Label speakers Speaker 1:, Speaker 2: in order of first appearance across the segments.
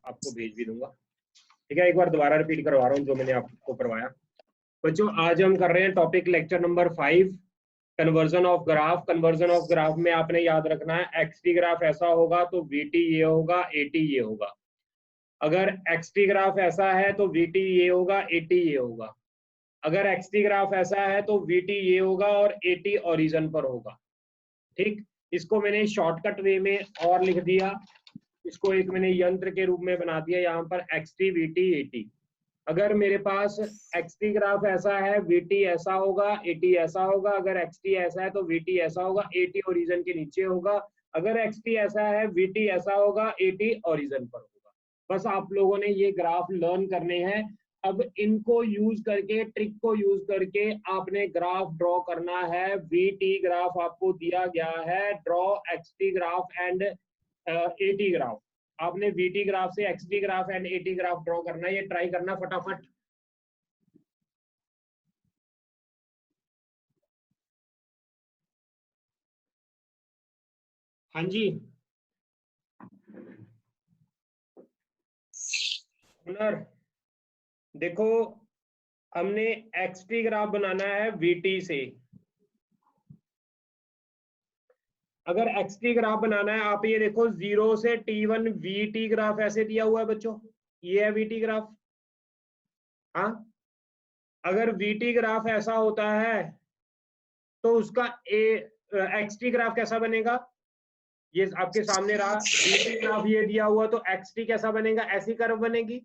Speaker 1: आपको भेज भी दूंगा, ठीक है। एक बार दोबारा रिपीट करवा रहा हूँ जो मैंने आपको करवाया। बच्चों आज हम कर रहे हैं topic lecture number 5, conversion of graph. Conversion of graph में आपने याद रखना है एक्सटी ग्राफ ऐसा होगा तो वीटी ये होगा, एटी ये होगा। अगर एक्सटी ग्राफ ऐसा है तो वीटी ये होगा, एटी ये होगा। अगर एक्सटी ग्राफ ऐसा है तो वीटी ये होगा और एटी ओरिजिन पर होगा, ठीक। इसको मैंने शॉर्टकट वे में और लिख दिया, इसको एक मैंने यंत्र के रूप में बना दिया यहाँ पर एक्सटी वीटी एटी। अगर मेरे पास एक्सटी ग्राफ ऐसा है, वीटी ऐसा होगा, एटी ऐसा होगा। अगर एक्सटी ऐसा है तो वीटी ऐसा होगा, एटी ओरिजिन के नीचे होगा। अगर एक्सटी ऐसा है, वीटी ऐसा होगा, एटी ओरिजिन पर होगा। बस आप लोगों ने ये ग्राफ लर्न करने हैं। अब इनको यूज करके, ट्रिक को यूज करके आपने ग्राफ ड्रॉ करना है। वीटी ग्राफ आपको दिया गया है, draw XT graph and AT graph. आपने वीटी ग्राफ से XT graph and AT graph draw करना है। ये ट्राई करना फटाफट। हाँ जी हुनर, देखो हमने एक्सटी ग्राफ बनाना है वीटी से। अगर एक्सटी ग्राफ बनाना है, आप ये देखो 0 से T1 वीटी ग्राफ ऐसे दिया हुआ है बच्चों, ये है वीटी ग्राफ। हाँ, अगर वीटी ग्राफ ऐसा होता है तो उसका एक्सटी ग्राफ कैसा बनेगा? ये आपके सामने रहा, वीटी ग्राफ ये दिया हुआ तो एक्सटी कैसा बनेगा? ऐसी कर्व बनेगी।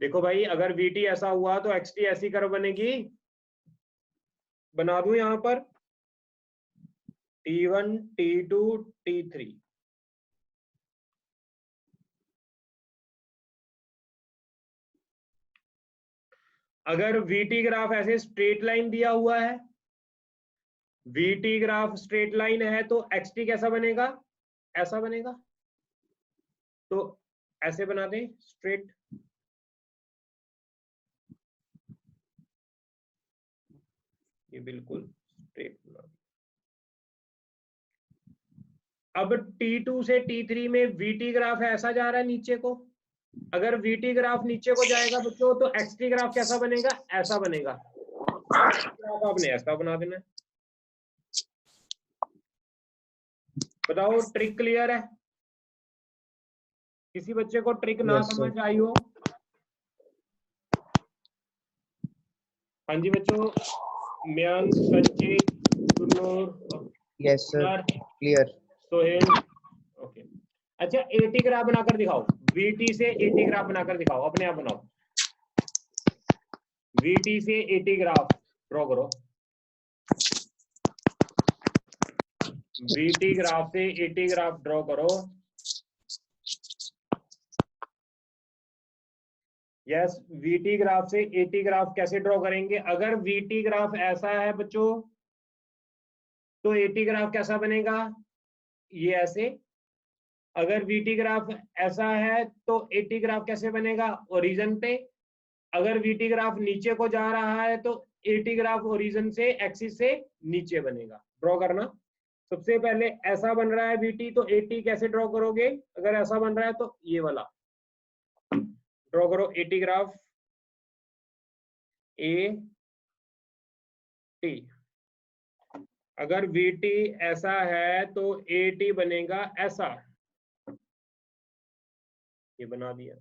Speaker 1: देखो भाई, अगर वीटी ऐसा हुआ तो एक्सटी ऐसी कर्व बनेगी। बना दूं यहां पर T1 T2 T3। अगर वीटी ग्राफ ऐसे स्ट्रेट लाइन दिया हुआ है, वीटी ग्राफ स्ट्रेट लाइन है तो एक्सटी कैसा बनेगा? ऐसा बनेगा। तो ऐसे बना दें स्ट्रेट। ये बिल्कुल स्ट्रेट बना दें। अब T2 से T3 में वीटी ग्राफ ऐसा जा रहा है नीचे को। अगर वीटी ग्राफ नीचे को जाएगा बच्चों तो एक्सटी ग्राफ कैसा बनेगा? ऐसा बनेगा। ग्राफ आपने ऐसा बना देना है। बताओ ट्रिक क्लियर है? किसी बच्चे को ट्रिक ना समझ आई हो? हाँ जी बच्चों, म्यान, संचित,
Speaker 2: yes sir, clear.
Speaker 1: Sohail, okay. अच्छा, एटी ग्राफ बनाकर दिखाओ, वीटी से एटी ग्राफ बनाकर दिखाओ, अपने आप बनाओ। वीटी से एटी ग्राफ ड्रॉ करो। वीटी ग्राफ से एटी ग्राफ ड्रॉ करो। यस, वीटी ग्राफ से एटी ग्राफ कैसे ड्रॉ करेंगे? अगर वीटी ग्राफ ऐसा है बच्चों तो एटी ग्राफ कैसा बनेगा? ये ऐसे। अगर वीटी ग्राफ ऐसा है तो एटी ग्राफ कैसे बनेगा? ओरिजिन पे। अगर वीटी ग्राफ नीचे को जा रहा है तो एटी ग्राफ ओरिजिन से, एक्सिस से नीचे बनेगा। ड्रॉ करना। सबसे पहले ऐसा बन रहा है वीटी, तो एटी कैसे ड्रॉ करोगे? अगर ऐसा बन रहा है तो ये वाला ड्रॉ करो, एटी ग्राफ ए टी। अगर वीटी ऐसा है तो एटी बनेगा ऐसा। ये बना दिया।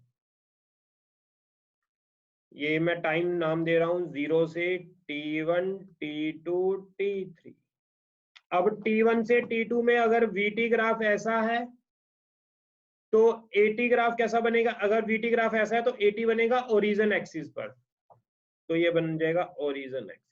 Speaker 1: ये मैं टाइम नाम दे रहा हूं 0 से T1 T2 T3। अब T1 से T2 में अगर वीटी ग्राफ ऐसा है तो एटी ग्राफ कैसा बनेगा? अगर वीटी ग्राफ ऐसा है तो एटी बनेगा ओरिजिन एक्सिस पर, तो ये बन जाएगा ओरिजिन एक्सिस।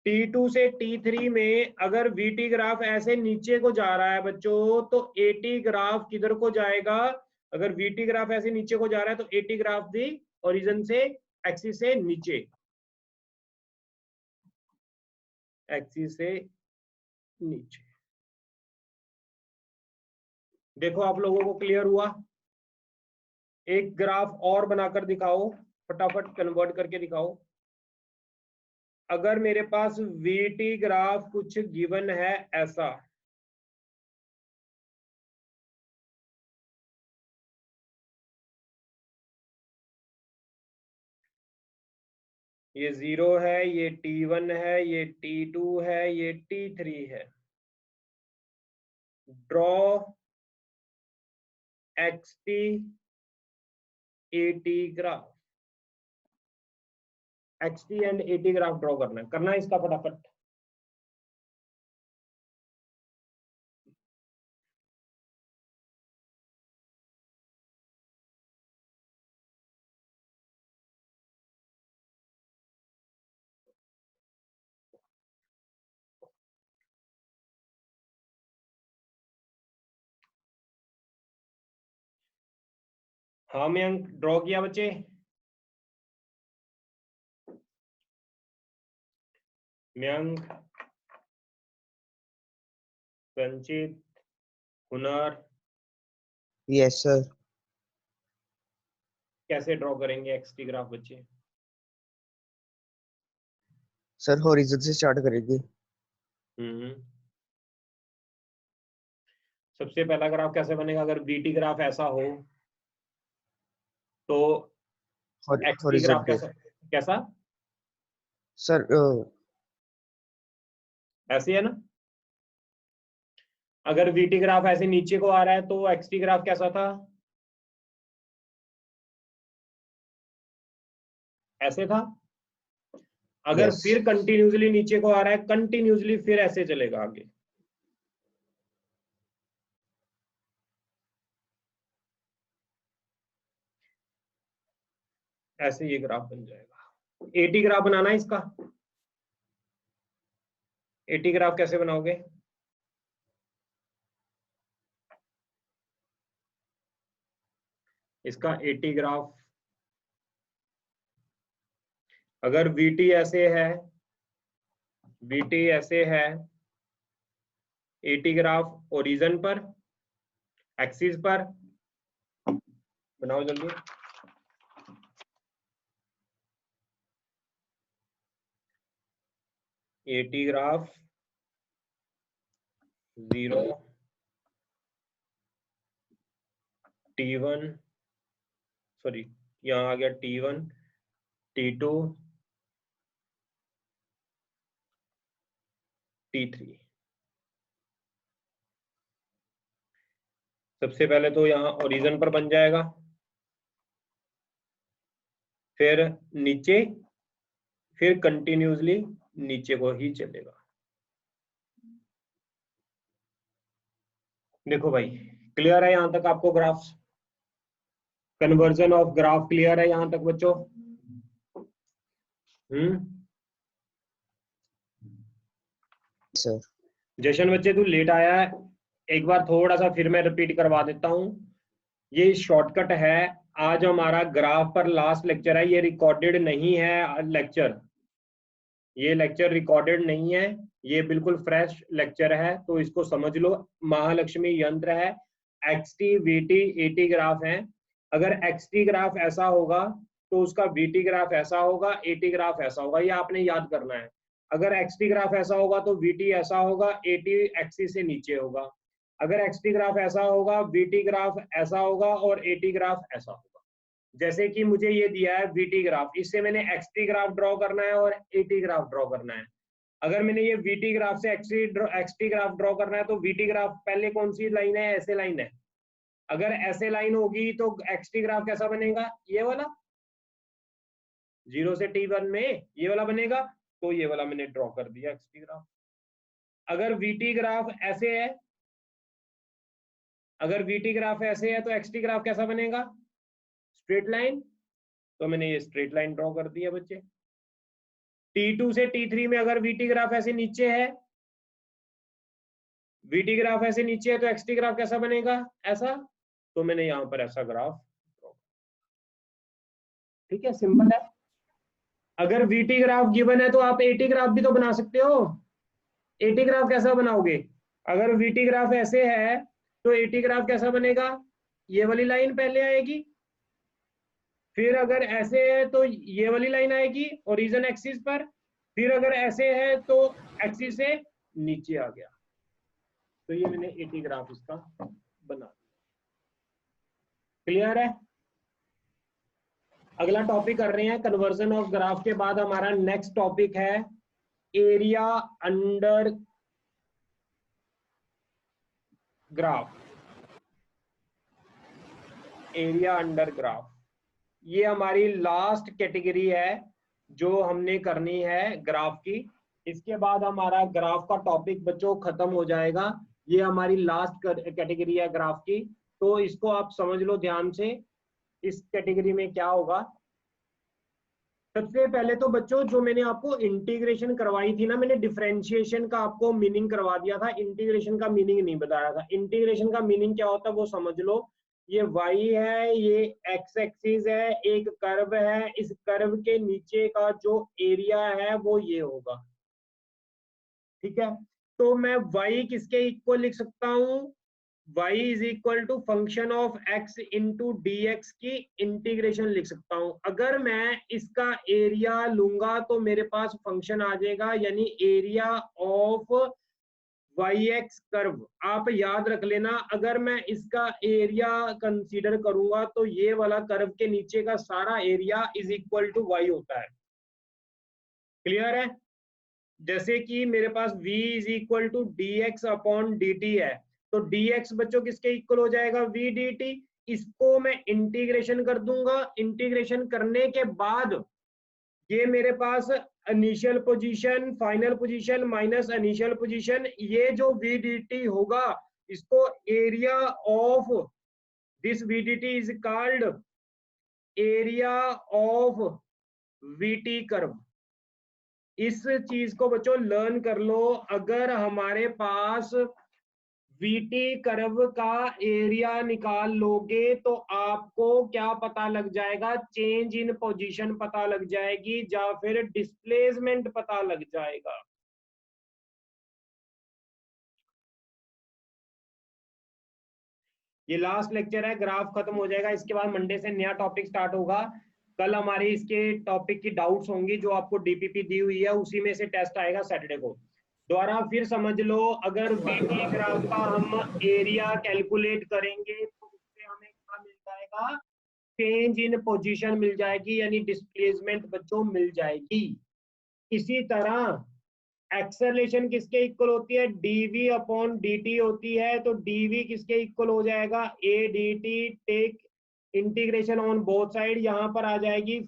Speaker 1: T2 से T3 में अगर वीटी ग्राफ ऐसे नीचे को जा रहा है बच्चों तो एटी ग्राफ किधर को जाएगा? अगर वीटी ग्राफ ऐसे नीचे को जा रहा है तो एटी ग्राफ भी ओरिजिन से, एक्सिस से नीचे, एक्सिस से नीचे। देखो आप लोगों को क्लियर हुआ? एक ग्राफ और बनाकर दिखाओ, फटाफट कन्वर्ट करके दिखाओ। अगर मेरे पास वीटी ग्राफ कुछ गिवन है ऐसा, ये 0 है, ये T1 है, ये T2 है, ये T3 है। Draw XT AT graph, XT and AT graph draw करना है इसका फटाफट। हाँ मयंक, ड्रॉ किया बच्चे? मयंक, संचित, हुनर,
Speaker 2: यस सर।
Speaker 1: कैसे ड्रॉ करेंगे एक्सटी ग्राफ बच्चे?
Speaker 2: सर हॉरिजॉन से स्टार्ट करेंगे।
Speaker 1: सबसे पहला ग्राफ कैसे बनेगा? अगर बीटी ग्राफ ऐसा हो तो एक्सटी
Speaker 2: हॉरिजॉन
Speaker 1: ग्राफ
Speaker 2: पे
Speaker 1: कैसा कैसा?
Speaker 2: सर
Speaker 1: ऐसे है ना। अगर बीटी ग्राफ ऐसे नीचे को आ रहा है तो एक्सटी ग्राफ कैसा था? ऐसे था। अगर
Speaker 2: यस
Speaker 1: फिर कंटिन्यूसली नीचे को आ रहा है, कंटिन्यूसली फिर ऐसे चलेगा आगे। ऐसे ये ग्राफ बन जाएगा। एटी ग्राफ बनाना है इसका। एटी ग्राफ कैसे बनाओगे? इसका एटी ग्राफ, अगर VT ऐसे है, VT ऐसे है, एटी ग्राफ ओरिजिन पर, एक्सिस पर बनाओ जल्दी। एटी ग्राफ 0 T1, सॉरी यहाँ आ गया T1 T2 T3। सबसे पहले तो यहाँ ओरिजिन पर बन जाएगा, फिर नीचे, फिर कंटिन्यूसली नीचे को ही चलेगा। देखो भाई, क्लियर है यहां तक आपको graphs? Conversion of graph clear है यहां तक बच्चों?
Speaker 2: सर।
Speaker 1: जशन बच्चे तू लेट आया है, एक बार थोड़ा सा फिर मैं रिपीट करवा देता हूँ। ये शॉर्टकट है। आज हमारा ग्राफ पर लास्ट लेक्चर है, ये रिकॉर्डेड नहीं है लेक्चर। ये लेक्चर रिकॉर्डेड नहीं है, ये बिल्कुल फ्रेश लेक्चर है, तो इसको समझ लो। महालक्ष्मी यंत्र है, एक्सटी वीटी एटी ग्राफ है। अगर एक्सटी ग्राफ ऐसा होगा तो उसका वीटी ग्राफ ऐसा होगा, एटी ग्राफ ऐसा होगा, ये आपने याद करना है। अगर एक्सटी ग्राफ ऐसा होगा तो वीटी ऐसा होगा, एटी एक्सिस से नीचे होगा। अगर एक्सटी ग्राफ ऐसा होगा, वीटी ग्राफ ऐसा होगा और एटी ग्राफ ऐसा होगा। जैसे कि मुझे ये दिया है वीटी ग्राफ, इससे मैंने एक्सटी ग्राफ ड्रॉ करना है और एटी ग्राफ ड्रॉ करना है। अगर मैंने ये वीटी ग्राफ से एक्सटी ग्राफ ड्रॉ करना है तो वीटी ग्राफ पहले कौन सी लाइन है? ऐसे लाइन है। अगर ऐसे लाइन होगी तो एक्सटी ग्राफ कैसा बनेगा? ये वाला 0 से T1 में ये वाला बनेगा, तो ये वाला मैंने ड्रॉ कर दिया एक्सटी ग्राफ। अगर वीटी ग्राफ ऐसे है, अगर वीटी ग्राफ ऐसे है तो एक्सटी ग्राफ कैसा बनेगा? स्ट्रेट लाइन, तो मैंने ये स्ट्रेट लाइन ड्रॉ कर दिया बच्चे। T2 से T3 में अगर वीटी ग्राफ ऐसे नीचे है, वीटी ग्राफ ऐसे नीचे है तो एक्सटी ग्राफ कैसा बनेगा? ऐसा, तो मैंने यहां पर ऐसा ग्राफ। ठीक है, सिंपल है। अगर वीटी ग्राफ गिवन है तो आप एटी ग्राफ भी तो बना सकते हो। एटी ग्राफ कैसा बनाओगे? अगर वीटी ग्राफ ऐसे है तो एटी ग्राफ कैसा बनेगा? ये वाली लाइन पहले आएगी, फिर अगर ऐसे है तो ये वाली लाइन आएगी ओरिजिन एक्सिस पर, फिर अगर ऐसे है तो एक्सिस से नीचे आ गया। तो ये मैंने एटी ग्राफ इसका बना दिया। क्लियर है? अगला टॉपिक कर रहे हैं कन्वर्जन ऑफ ग्राफ के बाद हमारा नेक्स्ट टॉपिक है area under graph. Area under graph ये हमारी लास्ट कैटेगरी है जो हमने करनी है ग्राफ की। इसके बाद हमारा ग्राफ का टॉपिक बच्चों खत्म हो जाएगा। ये हमारी लास्ट कैटेगरी है ग्राफ की, तो इसको आप समझ लो ध्यान से। इस कैटेगरी में क्या होगा, सबसे पहले तो बच्चों जो मैंने आपको इंटीग्रेशन करवाई थी ना, मैंने डिफरेंशिएशन का आपको मीनिंग करवा दिया था, इंटीग्रेशन का मीनिंग नहीं बताया था। इंटीग्रेशन का मीनिंग क्या होता है वो समझ लो। ये y है, ये x एक्सिस है, एक कर्व है, इस कर्व के नीचे का जो एरिया है वो ये होगा, ठीक है। तो मैं y किसके इक्वल लिख सकता हूँ, y is equal to function of x into d x की इंटीग्रेशन लिख सकता हूं। अगर मैं इसका एरिया लूंगा तो मेरे पास फंक्शन आ जाएगा, यानी एरिया ऑफ yx कर्व। आप याद रख लेना, अगर मैं इसका एरिया कंसीडर करूंगा तो ये वाला कर्व के नीचे का सारा area is equal to y होता है। क्लियर है? जैसे कि मेरे पास v is equal to d x upon d t है, तो dx बच्चों किसके इक्वल हो जाएगा, v dt। इसको मैं इंटीग्रेशन कर दूंगा। इंटीग्रेशन करने के बाद ये मेरे पास initial position, final position minus initial position, ये जो v dt होगा इसको area of this v dt is called area of vt curve. इस चीज को बच्चों लर्न कर लो। अगर हमारे पास VT कर्व का एरिया निकाल लोगे तो आपको क्या पता लग जाएगा, चेंज इन पोजीशन पता लग जाएगी या फिर डिस्प्लेसमेंट पता लग जाएगा। ये लास्ट लेक्चर है, ग्राफ खत्म हो जाएगा। इसके बाद मंडे से नया टॉपिक स्टार्ट होगा। कल हमारी इसके टॉपिक की डाउट्स होंगी, जो आपको डीपीपी दी हुई है उसी में से टेस्ट आएगा सैटरडे को। दोबारा फिर समझ लो, अगर VT ग्राफ का हम एरिया कैलकुलेट करेंगे तो उससे हमें क्या मिल जाएगा, चेंज इन पोजीशन मिल जाएगी, यानी डिस्प्लेसमेंट बच्चों मिल जाएगी। इसी तरह एक्सेलरेशन किसके इक्वल होती है, dv अपॉन dt होती है, तो dv किसके इक्वल हो जाएगा, a dt। Take integration on both side, यहाँ पर आ जाएगी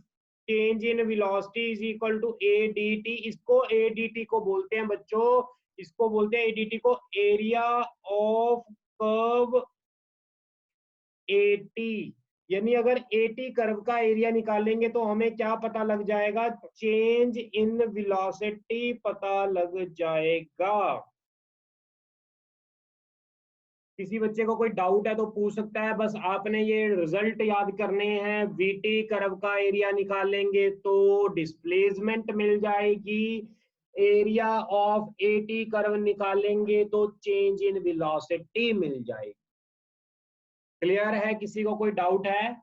Speaker 1: change in velocity is equal to a dt। इसको a dt को बोलते हैं बच्चों, इसको बोलते हैं a dt को एरिया ऑफ कर्व AT। यानी अगर AT कर्व का एरिया निकालेंगे तो हमें क्या पता लग जाएगा, चेंज इन वेलोसिटी पता लग जाएगा। किसी बच्चे को कोई डाउट है तो पूछ सकता है, बस आपने ये रिजल्ट याद करने हैं। VT कर्व का एरिया निकालेंगे तो डिस्प्लेसमेंट मिल जाएगी, एरिया ऑफ AT कर्व निकालेंगे तो चेंज इन वेलोसिटी मिल जाएगी। क्लियर है? किसी को कोई डाउट है?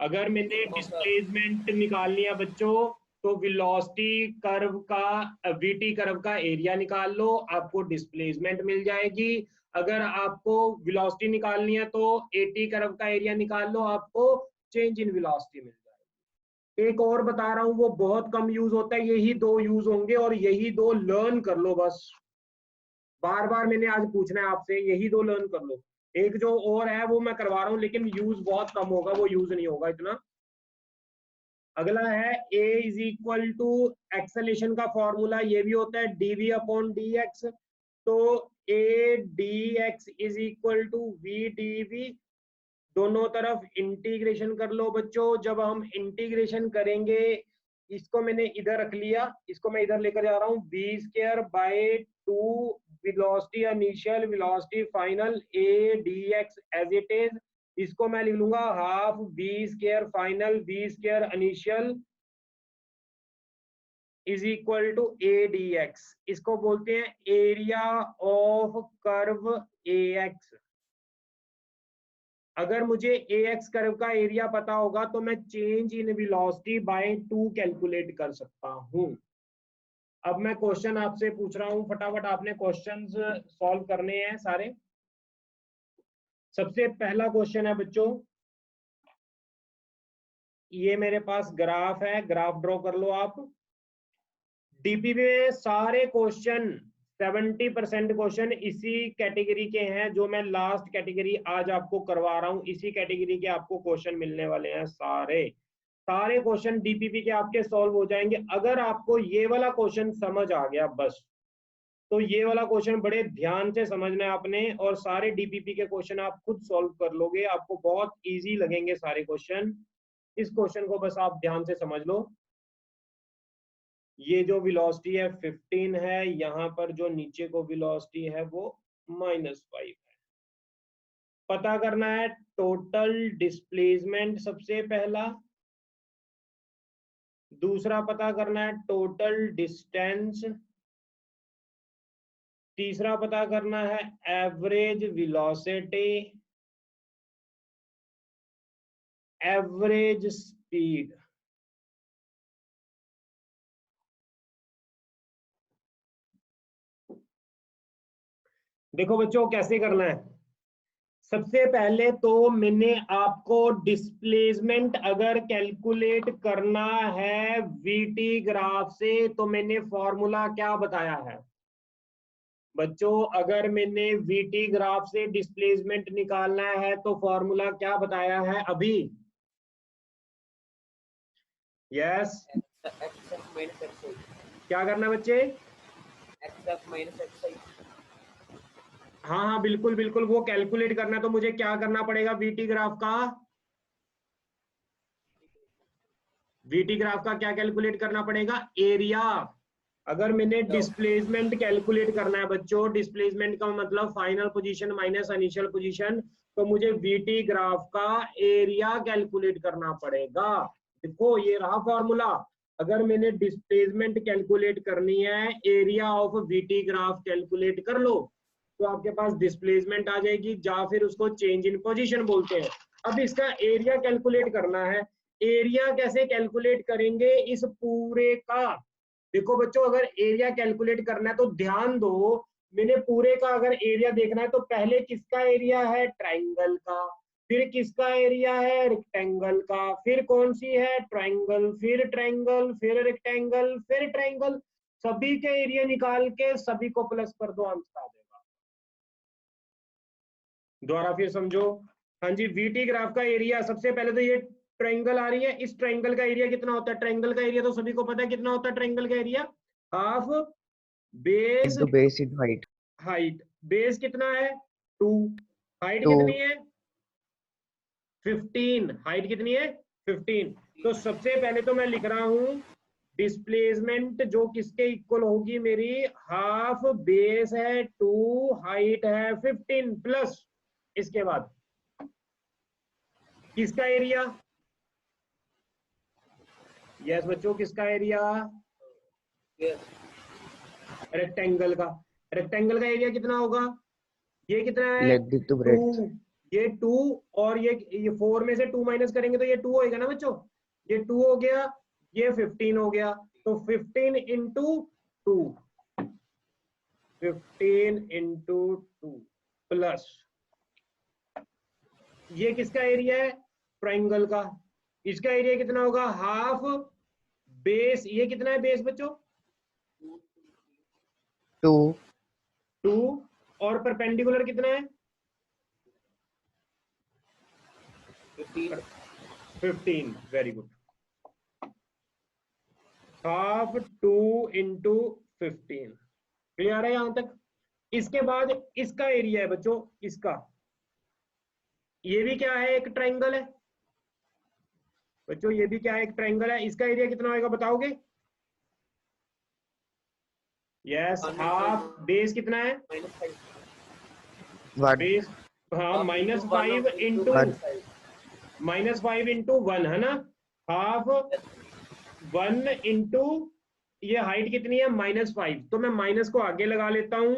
Speaker 1: अगर मैंने डिस्प्लेसमेंट निकालनी है बच्चों तो वेलोसिटी कर्व का, VT कर्व का एरिया निकाल लो, आपको डिस्प्लेसमेंट मिल जाएगी। अगर आपको वेलोसिटी निकालनी है तो AT कर्व का एरिया निकाल लो, आपको चेंज इन वेलोसिटी मिल जाएगी। एक और बता रहा हूं, वो बहुत कम यूज होता है, यही दो यूज होंगे और यही दो लर्न कर लो बस। बार बार मैंने आज पूछना है आपसे, यही दो लर्न कर लो। एक जो और है वो मैं करवा रहा हूँ, लेकिन यूज बहुत कम होगा, वो यूज नहीं होगा इतना। अगला है a is equal to acceleration का फॉर्मूला, ये भी होता है dv अपॉन dx। तो a dx is equal to v dv, दोनों तरफ इंटीग्रेशन कर लो बच्चों। जब हम इंटीग्रेशन करेंगे, इसको मैंने इधर रख लिया, इसको मैं इधर लेकर जा रहा हूँ, v square by 2 velocity initial velocity final a dx as it is. इसको मैं लिख लूंगा half v square final v square initial is equal to a dx। इसको बोलते हैं एरिया ऑफ कर्व ax। अगर मुझे ax कर्व का एरिया पता होगा तो मैं change in velocity bye 2 calculate कर सकता हूं। अब मैं क्वेश्चन आपसे पूछ रहा हूं, फटाफट आपने क्वेश्चंस सॉल्व करने हैं सारे। सबसे पहला क्वेश्चन है बच्चों, ये मेरे पास ग्राफ है, ग्राफ ड्रॉ कर लो आप। डीपीपी में सारे क्वेश्चन 70% क्वेश्चन इसी कैटेगरी के हैं, जो मैं लास्ट कैटेगरी आज आपको करवा रहा हूं, इसी कैटेगरी के आपको क्वेश्चन मिलने वाले हैं। सारे क्वेश्चन डीपीपी के आपके सॉल्व हो जाएंगे। अगर आपको ये वाला क्वेश्चन समझ आ गया बस, तो ये वाला क्वेश्चन बड़े ध्यान से समझना है आपने, और सारे डीपीपी के क्वेश्चन आप खुद सॉल्व कर लोगे, आपको बहुत इजी लगेंगे सारे क्वेश्चन। इस क्वेश्चन को बस आप ध्यान से समझ लो। ये जो वेलोसिटी है 15 है, यहाँ पर जो नीचे को वेलोसिटी है वो -5 है। पता करना है टोटल डिस्प्लेसमेंट सबसे पहला, दूसरा पता करना है टोटल डिस्टेंस, तीसरा पता करना है एवरेज वेलोसिटी, एवरेज स्पीड। देखो बच्चों कैसे करना है। सबसे पहले तो मैंने आपको डिस्प्लेसमेंट अगर कैलकुलेट करना है वीटी ग्राफ से, तो मैंने फॉर्मूला क्या बताया है बच्चों? अगर मैंने वीटी ग्राफ से डिस्प्लेसमेंट निकालना है तो फॉर्मूला क्या बताया है अभी? यस, क्या करना है बच्चे? हाँ हाँ बिल्कुल बिल्कुल, वो कैलकुलेट करना है। तो मुझे क्या करना पड़ेगा वीटी ग्राफ का? वीटी ग्राफ का क्या कैलकुलेट करना पड़ेगा? एरिया। अगर मैंने डिस्प्लेसमेंट कैलकुलेट करना है बच्चों, डिस्प्लेसमेंट का मतलब final position minus initial position, तो मुझे वीटी ग्राफ का एरिया कैलकुलेट करना पड़ेगा। देखो ये रहा फॉर्मूला। अगर मैंने डिस्प्लेसमेंट कैलकुलेट करनी है, area of VT graph calculate कर लो, तो आपके पास डिस्प्लेसमेंट आ जाएगी, या फिर उसको चेंज इन पोजीशन बोलते हैं। अब इसका एरिया कैलकुलेट करना है। एरिया कैसे कैलकुलेट करेंगे इस पूरे का? देखो बच्चों, अगर एरिया कैलकुलेट करना है तो ध्यान दो, मैंने पूरे का अगर एरिया देखना है तो पहले किसका एरिया है? ट्राइंगल का। फिर किसका एरिया है? रेक्टेंगल का। फिर कौन सी है? ट्राइंगल, फिर ट्राइंगल, फिर रेक्टेंगल, फिर ट्राइंगल। सभी के एरिया निकाल के सभी को प्लस कर दो, आंसर आ जाएगा। दोबारा फिर समझो। हाँ जी, वीटी ग्राफ का एरिया, सबसे पहले तो ये ट्रायंगल आ रही है, इस ट्रायंगल का एरिया कितना होता है? ट्रायंगल का एरिया तो सभी को पता है कितना होता है ट्रायंगल का area? Half base
Speaker 2: into base into height.
Speaker 1: Height. Base कितना है? 2। हाइट
Speaker 2: 2.
Speaker 1: कितनी है? 15। हाइट कितनी है? 15। तो सबसे पहले तो मैं लिख रहा हूं डिस्प्लेसमेंट जो किसके इक्वल होगी मेरी? हाफ बेस है 2, हाइट है 15 प्लस इसके बाद किसका एरिया? यस बच्चों, किसका एरिया? रेक्टेंगल का। रेक्टेंगल का एरिया कितना होगा? ये कितना है?
Speaker 2: Length into breadth.
Speaker 1: 2। ये 2 और ये 4 में से 2 माइनस करेंगे तो ये 2 होएगा ना बच्चों। ये 2 हो गया, ये 15 हो गया। तो 15 इंटू 2, 15 इंटू 2 प्लस ये किसका एरिया है? ट्रायंगल का। इसका एरिया कितना होगा? Half base. ये कितना है बेस बच्चों? 2 और परपेंडिकुलर कितना है? 15। Very good. Half 2 into 15। Clear है यहां तक? इसके बाद इसका एरिया है बच्चों, इसका। ये भी क्या है? एक ट्रायंगल है बच्चों, ये भी क्या है? एक ट्रायंगल है। इसका एरिया कितना होगा बताओगे? यस, हाफ बेस कितना है? बेस हाँ -5 इंटू -5 इंटू 1 है ना। हाफ 1 इंटू ये हाइट कितनी है? -5। तो मैं माइनस को आगे लगा लेता हूं।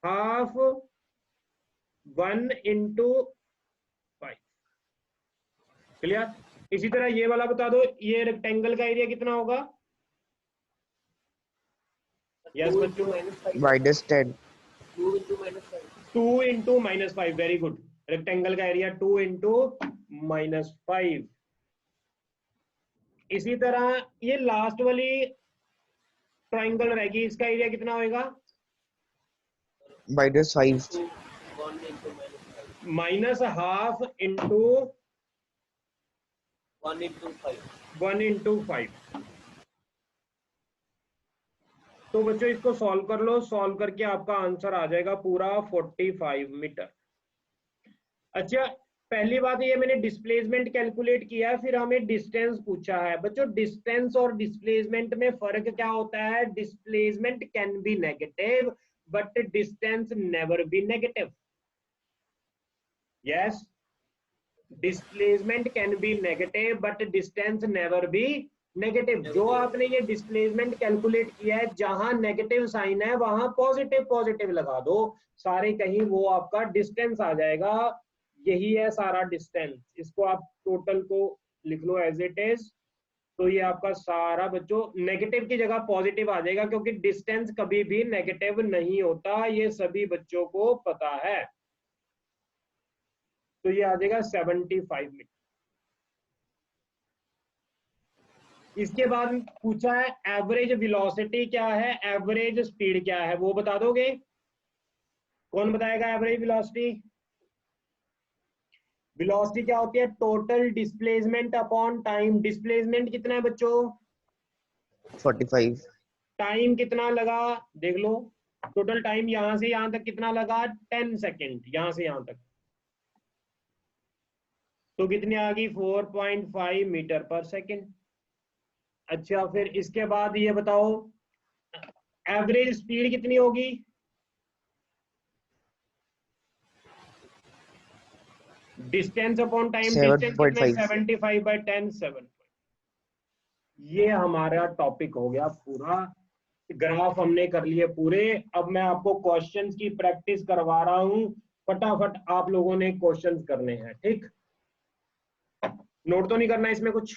Speaker 1: Half 1 into 5। क्लियर? इसी तरह ये वाला बता दो, ये रेक्टेंगल का एरिया कितना होगा? यस बच्चों,
Speaker 2: -10.
Speaker 1: 2 इंटू -5। Very good. रेक्टेंगल का एरिया 2 इंटू -5। इसी तरह ये लास्ट वाली ट्राइंगल रहेगी, इसका एरिया कितना होएगा?
Speaker 2: -5
Speaker 1: -½ इंटू 1/5। तो बच्चों इसको सॉल्व कर लो, सॉल्व करके आपका आंसर आ जाएगा पूरा 45 मीटर। अच्छा, पहली बात ये मैंने डिस्प्लेसमेंट कैलकुलेट किया है, फिर हमें डिस्टेंस पूछा है। बच्चों डिस्टेंस और डिस्प्लेसमेंट में फर्क क्या होता है? Displacement can be negative but distance never be negative. Yes, displacement can be negative but distance never be negative. जो आपने ये डिस्प्लेसमेंट कैलकुलेट किया है, जहां नेगेटिव साइन है वहां पॉजिटिव पॉजिटिव लगा दो, सारे कहीं वो आपका डिस्टेंस आ जाएगा। यही है सारा डिस्टेंस। इसको आप टोटल को लिख लो एज इट इज। तो ये आपका सारा बच्चों नेगेटिव की जगह पॉजिटिव आ जाएगा, क्योंकि डिस्टेंस कभी भी नेगेटिव नहीं होता, ये सभी बच्चों को पता है। तो ये आ जाएगा 75 मीटर। इसके बाद पूछा है एवरेज वेलोसिटी क्या है, एवरेज स्पीड क्या है, वो बता दोगे? कौन बताएगा एवरेज वेलोसिटी? वेलोसिटी क्या होती है? Total displacement upon time. Displacement कितना है बच्चों?
Speaker 2: 45
Speaker 1: टाइम कितना लगा देख लो। टोटल टाइम यहां से यहां तक कितना लगा? 10 सेकेंड, यहां से यहां तक। तो कितनी आ गई? 4.5 मीटर पर सेकेंड। अच्छा, फिर इसके बाद ये बताओ एवरेज स्पीड कितनी होगी? डिस्टेंस अपॉन टाइम, डिस्टेंस कितना है? 75/10 7। ये हमारा टॉपिक हो गया पूरा। ग्राफ हमने कर लिए पूरे। अब मैं आपको क्वेश्चंस की प्रैक्टिस करवा रहा हूं, फटाफट आप लोगों ने क्वेश्चंस करने हैं, ठीक? नोट तो नहीं करना इसमें कुछ?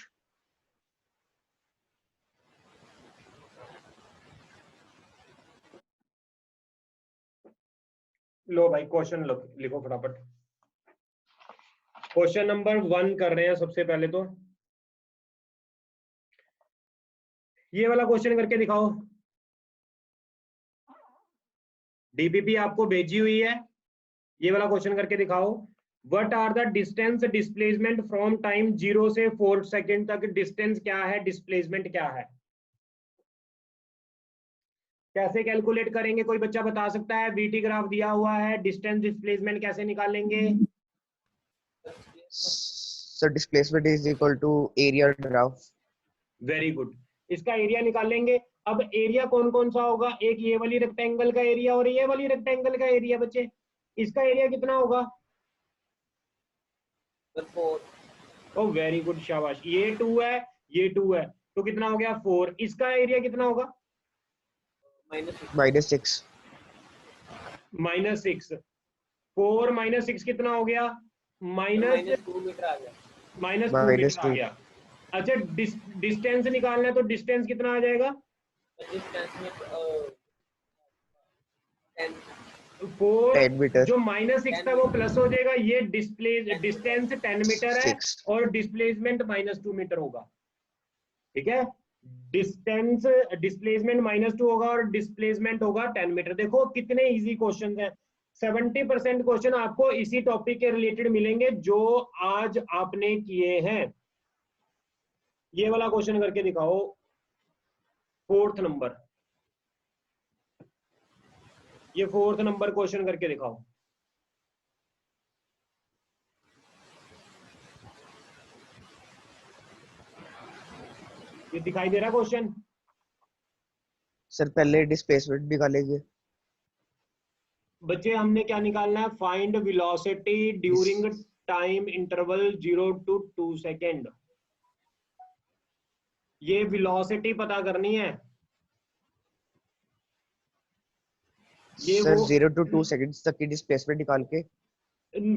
Speaker 1: लो भाई क्वेश्चन लिखो फटाफट। क्वेश्चन नंबर 1 कर रहे हैं सबसे पहले। तो ये वाला क्वेश्चन करके दिखाओ। डीपीपी आपको भेजी हुई है, ये वाला क्वेश्चन करके दिखाओ। What are the distance displacement from time 0 से 4 सेकेंड तक? डिस्टेंस क्या है, डिस्प्लेसमेंट क्या है? कैसे कैलकुलेट करेंगे? कोई बच्चा बता सकता है? वीटी ग्राफ दिया हुआ है, डिस्टेंस डिस्प्लेसमेंट कैसे निकालेंगे?
Speaker 2: Sir displacement is equal to area graph.
Speaker 1: Very good, इसका एरिया निकालेंगे। अब एरिया कौन कौन सा होगा? एक ये वाली रेक्टेंगल का एरिया और ये वाली रेक्टेंगल का एरिया। बच्चे इसका एरिया कितना होगा? ओ वेरी गुड, शाबाश। ये 2 है, ये 2 है, तो कितना हो गया? 4। इसका एरिया कितना होगा?
Speaker 2: -6
Speaker 1: -6। 4 -6 कितना हो गया? -2 मीटर आ गया। अच्छा, डिस्टेंस निकालना है, तो डिस्टेंस कितना आ जाएगा? 4
Speaker 2: मीटर।
Speaker 1: जो -6 था वो प्लस हो जाएगा। ये डिस्टेंस 10 मीटर है
Speaker 2: 6
Speaker 1: और डिस्प्लेसमेंट -2 मीटर होगा, ठीक है? डिस्टेंस डिस्प्लेसमेंट -2 होगा और डिस्प्लेसमेंट होगा 10 मीटर। देखो कितने इजी क्वेश्चन हैं। 70% क्वेश्चन आपको इसी टॉपिक के रिलेटेड मिलेंगे जो आज आपने किए हैं। ये वाला क्वेश्चन करके दिखाओ, 4th नंबर। ये 4th नंबर क्वेश्चन करके दिखाओ। ये दिखाई दे रहा क्वेश्चन?
Speaker 2: सर पहले डिस्प्लेसमेंट निकालेंगे।
Speaker 1: बच्चे हमने क्या निकालना है? Find velocity during time interval 0 to 2 second. ये वेलोसिटी पता करनी है। ये
Speaker 2: सर
Speaker 1: वो
Speaker 2: 0 to 2 सेकंड्स तक की डिस्प्लेसमेंट निकाल के।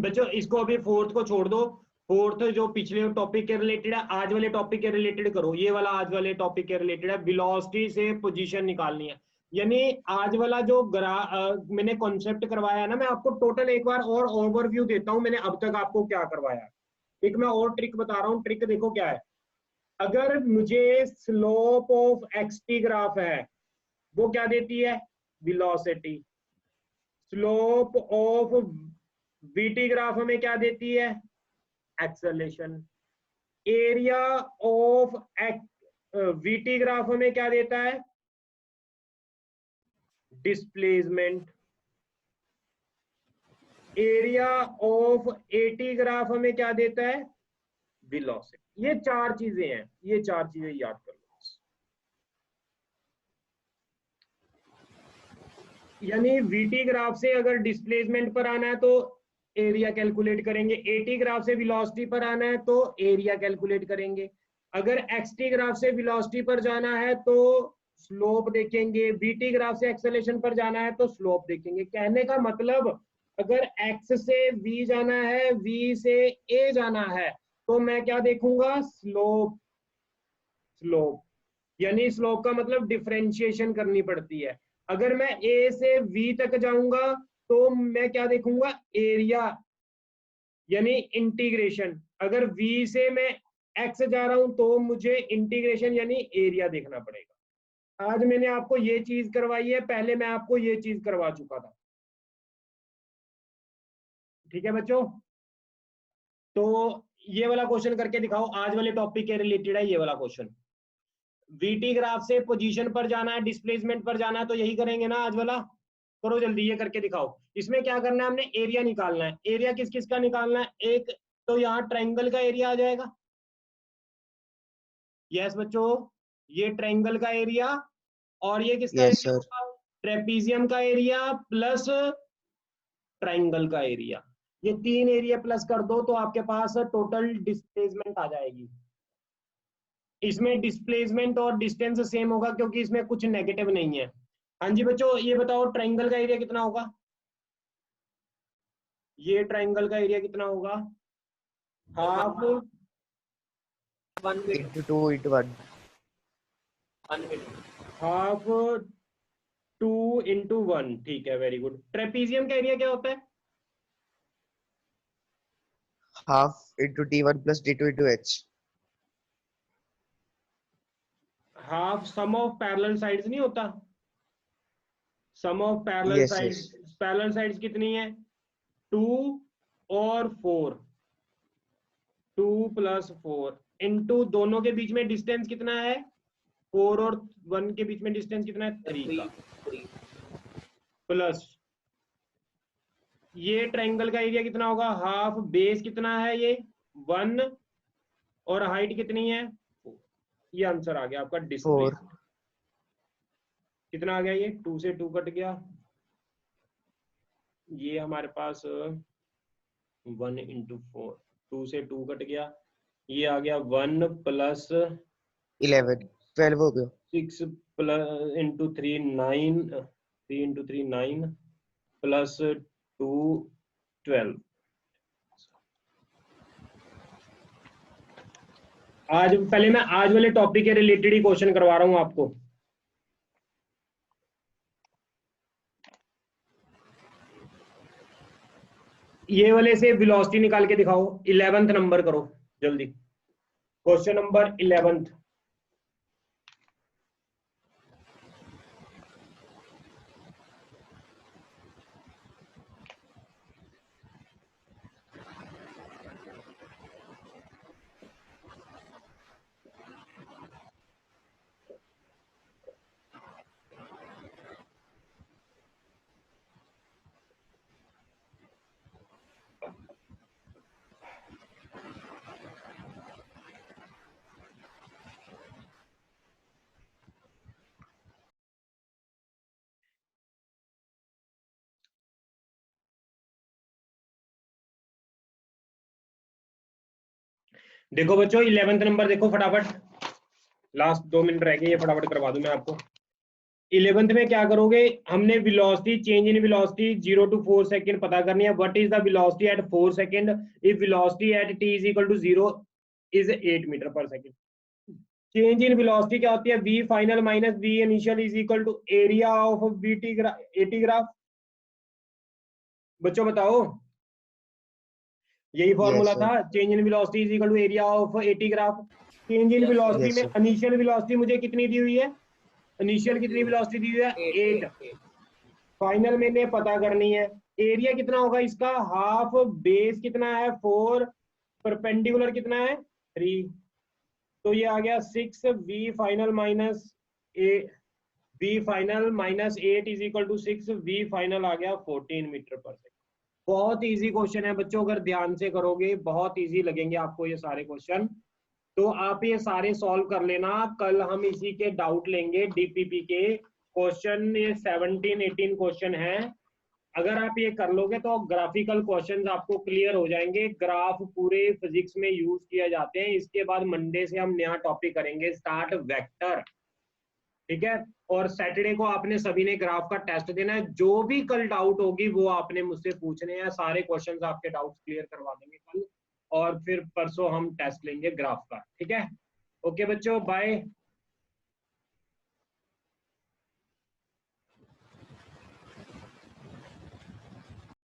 Speaker 1: बच्चों इसको अभी 4th को छोड़ दो। 4th जो पिछले टॉपिक के रिलेटेड है, आज वाले टॉपिक के रिलेटेड करो। ये वाला आज वाले टॉपिक के रिलेटेड है, वेलोसिटी से पोजीशन निकालनी है। यानी आज वाला जो मैंने कॉन्सेप्ट करवाया है ना, मैं आपको टोटल एक बार और ओवरव्यू देता हूं मैंने अब तक आपको क्या करवाया है। एक मैं और ट्रिक बता रहा हूँ, ट्रिक देखो क्या है। अगर मुझे स्लोप ऑफ एक्सटी ग्राफ है, वो क्या देती है? Velocity. Slope of VT graph हमें क्या देती है? Acceleration. Area of VT graph हमें क्या देता है? Displacement. Area of AT graph हमें क्या देता है? वेलोसिटी। ये चार चीजें हैं, ये चार चीजें याद कर लो। यानी वीटी ग्राफ से अगर डिस्प्लेसमेंट पर आना है तो एरिया कैलकुलेट करेंगे, एटी ग्राफ से वेलोसिटी पर आना है तो एरिया कैलकुलेट करेंगे, अगर एक्सटी ग्राफ से वेलोसिटी पर जाना है तो स्लोप देखेंगे, वीटी ग्राफ से एक्सेलरेशन पर जाना है तो स्लोप देखेंगे। कहने का मतलब अगर एक्स से वी जाना है, वी से ए जाना है, तो मैं क्या देखूंगा? स्लोप। स्लोप यानी स्लोप का मतलब डिफरेंशिएशन करनी पड़ती है। अगर मैं ए से वी तक जाऊंगा तो मैं क्या देखूंगा? एरिया यानी इंटीग्रेशन। अगर वी से मैं एक्स जा रहा हूं तो मुझे इंटीग्रेशन यानी एरिया देखना पड़ेगा। आज मैंने आपको ये चीज करवाई है, पहले मैं आपको ये चीज करवा चुका था। ठीक है बच्चों, तो ये वाला क्वेश्चन करके दिखाओ, आज वाले टॉपिक के रिलेटेड है ये वाला क्वेश्चन। वीटी ग्राफ से पोजीशन पर जाना है, डिस्प्लेसमेंट पर जाना है, तो यही करेंगे ना आज वाला। करो जल्दी, ये करके दिखाओ। इसमें क्या करना है? हमने एरिया निकालना है। एरिया किस किस का निकालना है? एक तो यहाँ ट्रायंगल का एरिया आ जाएगा। यस बच्चों, ये ट्रायंगल का एरिया, और ये किसका
Speaker 2: Yes,
Speaker 1: एरिया
Speaker 2: sir.
Speaker 1: होगा? ट्रेपीजियम का एरिया प्लस ट्रायंगल का एरिया। ये तीन एरिया प्लस कर दो तो आपके पास टोटल डिस्प्लेसमेंट आ जाएगी। इसमें डिस्प्लेसमेंट और डिस्टेंस सेम होगा क्योंकि इसमें कुछ नेगेटिव नहीं है। हाँ जी बच्चों, ये बताओ ट्रायंगल का एरिया कितना होगा? ये ट्रायंगल का एरिया कितना होगा? Half
Speaker 2: Into 2 into 1.
Speaker 1: Half 2 into 1। ठीक है, वेरी गुड। ट्रेपीजियम का एरिया क्या होता है?
Speaker 2: Half into T1 plus T2 into H.
Speaker 1: Half sum of parallel sides नहीं होता? Sum of parallel
Speaker 2: Yes,
Speaker 1: sides.
Speaker 2: yes.
Speaker 1: Parallel sides कितनी है? 2 और 4। 2 + 4 इनटू दोनों के बीच में डिस्टेंस कितना है? 4 और 1 के बीच में डिस्टेंस कितना है? 3 का। प्लस ये ट्रायंगल का एरिया कितना होगा? हाफ बेस कितना है? ये 1 और हाइट कितनी है? 4। ये आंसर आ गया आपका।
Speaker 2: 4.
Speaker 1: डिस्प्लेस कितना आ गया? ये 2 से 2 कट गया, ये हमारे पास 1 into 4, 2 से 2 कट गया, ये आ गया 1 +
Speaker 2: 11. 12 हो गया.
Speaker 1: 6 into 3 9, 3 into 3 9 + 2 12। आज पहले मैं आज वाले टॉपिक के रिलेटेड ही क्वेश्चन करवा रहा हूं आपको। ये वाले से वेलोसिटी निकाल के दिखाओ। 11th नंबर करो जल्दी, क्वेश्चन नंबर 11th। देखो बच्चों 11th नंबर देखो फटाफट, लास्ट 2 मिनट रह गए, ये फटाफट करवा दूं मैं आपको। 11th में क्या करोगे? हमने velocity, change in velocity 0 to 4 second पता करनी है। What is the velocity at 4 second if velocity at t = 0 is 8 metre per second. Change in velocity क्या होती है? v final minus v initial is equal to area of bt AT graph. बच्चों बताओ, यही formula
Speaker 2: Yes, sir.
Speaker 1: था, change in velocity is equal to area of AT graph. Change in velocity
Speaker 2: Yes,
Speaker 1: में
Speaker 2: sir.
Speaker 1: Initial velocity मुझे कितनी दी हुई है, initial कितनी वेलोसिटी दी हुई है 8, फाइनल मैंने पता करनी है। एरिया कितना होगा इसका, हाफ, बेस कितना है 4, परपेंडिकुलर कितना है 3, तो ये आ गया 6 v final minus v final minus 8 is equal to 6, v final आ गया 14 मीटर पर सेकंड। बहुत इजी क्वेश्चन है बच्चों, अगर ध्यान से करोगे बहुत इजी लगेंगे आपको ये सारे क्वेश्चन, तो आप ये सारे सॉल्व कर लेना। कल हम इसी के डाउट लेंगे, डीपीपी के क्वेश्चन, ये 17-18 क्वेश्चन है। अगर आप ये कर लोगे तो ग्राफिकल क्वेश्चंस आपको क्लियर हो जाएंगे। ग्राफ पूरे फिजिक्स में यूज किए जाते हैं। इसके बाद मंडे से हम नया टॉपिक करेंगे स्टार्ट, वेक्टर, ठीक है। और सैटरडे को आपने सभी ने ग्राफ का टेस्ट देना है। जो भी कल डाउट होगी वो आपने मुझसे पूछने हैं, सारे क्वेश्चंस आपके डाउट्स क्लियर करवा देंगे कल, और फिर परसों हम टेस्ट लेंगे ग्राफ का, ठीक है। ओके बच्चों, बाय।